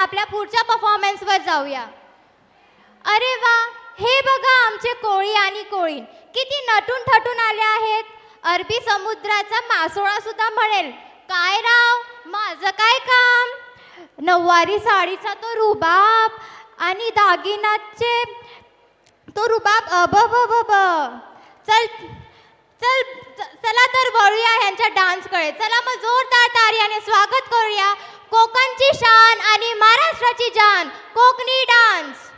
आपल्या पुढच्या परफॉर्मन्सवर जाऊया. अरे वा, हे बघा आमचे कोळी आणि कोळीण किती नटून ठटून आले आहेत. अरबी समुद्राचा मासोळा सुद्धा म्हणेल. काय राव, माझं काय काम. नऊवारी साडीचा तो रुबाब आणि दागिन्याचे तो रुबाब अबबबब. चल चल चला तर वळूया ह्यांच्या डान्सकडे. चला मग जोरदार तार्याने स्वागत करूया कोकणची शान आणि महाराष्ट्राची जान कोकणी डान्स.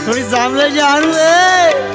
थोड़ी सामने जानू है.